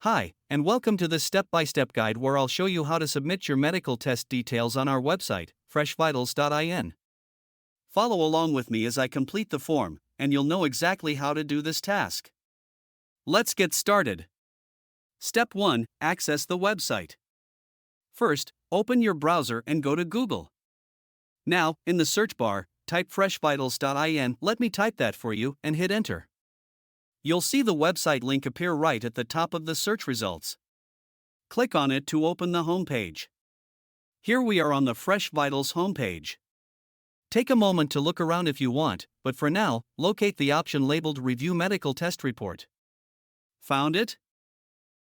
Hi, and welcome to this step-by-step guide where I'll show you how to submit your medical test details on our website, freshvitals.in. Follow along with me as I complete the form, and you'll know exactly how to do this task. Let's get started. Step 1. Access the website. First, open your browser and go to Google. Now, in the search bar, type freshvitals.in. Let me type that for you and hit enter. You'll see the website link appear right at the top of the search results. Click on it to open the homepage. Here we are on the Fresh Vitals homepage. Take a moment to look around if you want, but for now, locate the option labeled Review Medical Test Report. Found it?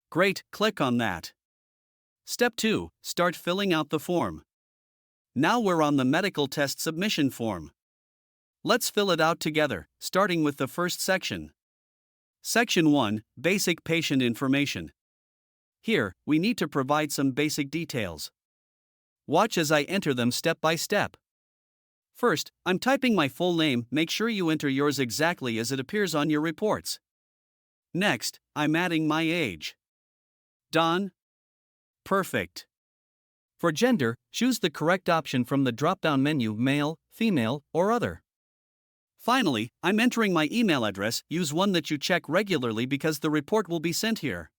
Great, click on that. Step 2. Start filling out the form. Now we're on the medical test submission form. Let's fill it out together, starting with the first section. Section 1. Basic Patient Information. Here, we need to provide some basic details. Watch as I enter them step by step. First, I'm typing my full name. Make sure you enter yours exactly as it appears on your reports. Next, I'm adding my age. Done? Perfect. For gender, choose the correct option from the drop-down menu: male, female, or other. Finally, I'm entering my email address. Use one that you check regularly because the report will be sent here.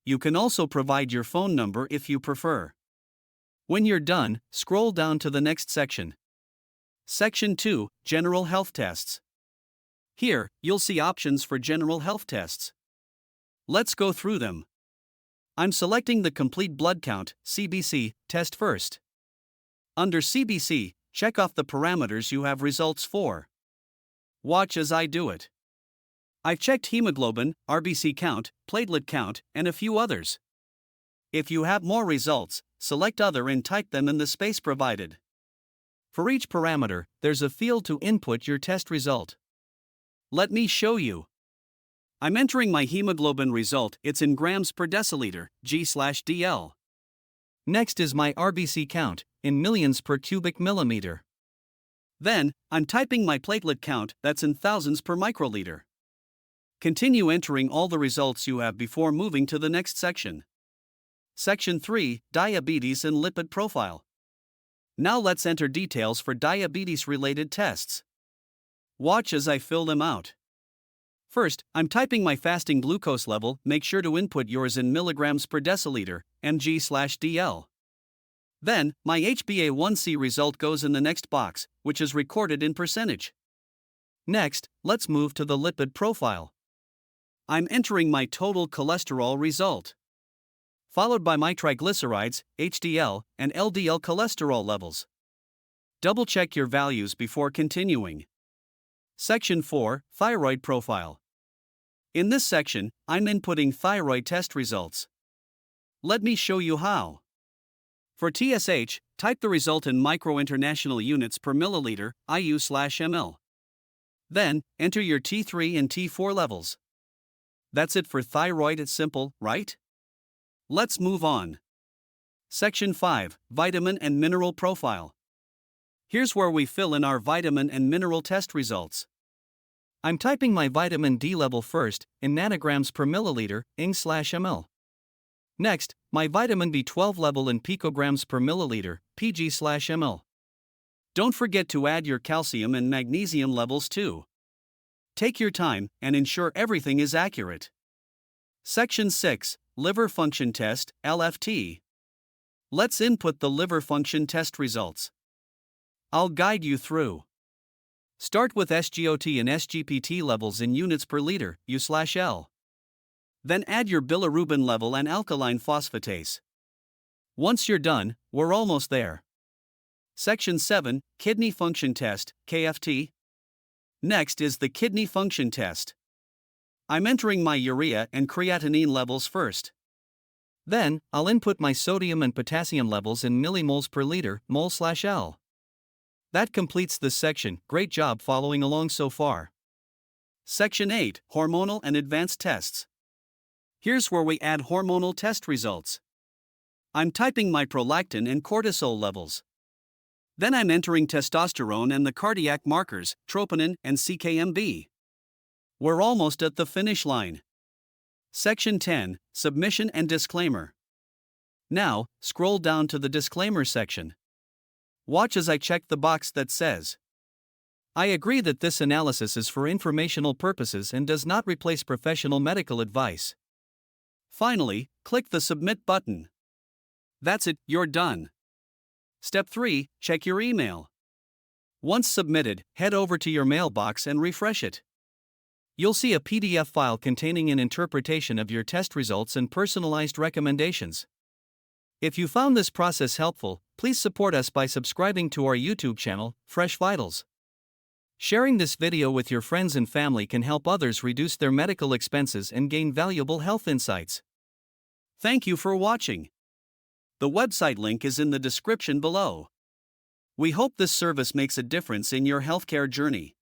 You can also provide your phone number if you prefer. When you're done, scroll down to the next section. Section 2. General Health Tests. Here, you'll see options for general health tests. Let's go through them. I'm selecting the Complete Blood Count (CBC) test first. Under CBC, check off the parameters you have results for. Watch as I do it. I've checked hemoglobin, RBC count, platelet count, and a few others. If you have more results, select Other and type them in the space provided. For each parameter, there's a field to input your test result. Let me show you. I'm entering my hemoglobin result. It's in grams per deciliter, G/dl. Next is my RBC count, in millions per cubic millimeter. Then, I'm typing my platelet count, that's in thousands per microliter. Continue entering all the results you have before moving to the next section. Section 3. Diabetes and Lipid Profile. Now let's enter details for diabetes-related tests. Watch as I fill them out. First, I'm typing my fasting glucose level. Make sure to input yours in milligrams per deciliter, mg/dl. Then, my HbA1c result goes in the next box, which is recorded in percentage. Next, let's move to the lipid profile. I'm entering my total cholesterol result, followed by my triglycerides, HDL, and LDL cholesterol levels. Double-check your values before continuing. Section 4. Thyroid Profile. In this section, I'm inputting thyroid test results. Let me show you how. For TSH, type the result in micro-international units per milliliter, IU/ml. Then, enter your T3 and T4 levels. That's it for thyroid. It's simple, right? Let's move on. Section 5. Vitamin and Mineral Profile. Here's where we fill in our vitamin and mineral test results. I'm typing my vitamin D level first, in nanograms per milliliter, Ing/ml. Next, my vitamin B12 level in picograms per milliliter, Pg/ml. Don't forget to add your calcium and magnesium levels too. Take your time and ensure everything is accurate. Section 6. Liver Function Test, LFT. Let's input the liver function test results. I'll guide you through. Start with SGOT and SGPT levels in units per liter, U/L. Then add your bilirubin level and alkaline phosphatase. Once you're done, we're almost there. Section 7. Kidney Function Test, KFT. Next is the Kidney Function Test. I'm entering my urea and creatinine levels first. Then, I'll input my sodium and potassium levels in millimoles per liter, mol/L. That completes this section. Great job following along so far. Section 8. Hormonal and Advanced Tests. Here's where we add hormonal test results. I'm typing my prolactin and cortisol levels. Then I'm entering testosterone and the cardiac markers, troponin and CKMB. We're almost at the finish line. Section 10, Submission and Disclaimer. Now, scroll down to the Disclaimer section. Watch as I check the box that says, I agree that this analysis is for informational purposes and does not replace professional medical advice. Finally, click the Submit button. That's it, you're done. Step 3, check your email. Once submitted, head over to your mailbox and refresh it. You'll see a PDF file containing an interpretation of your test results and personalized recommendations. If you found this process helpful, please support us by subscribing to our YouTube channel, Fresh Vitals. Sharing this video with your friends and family can help others reduce their medical expenses and gain valuable health insights. Thank you for watching. The website link is in the description below. We hope this service makes a difference in your healthcare journey.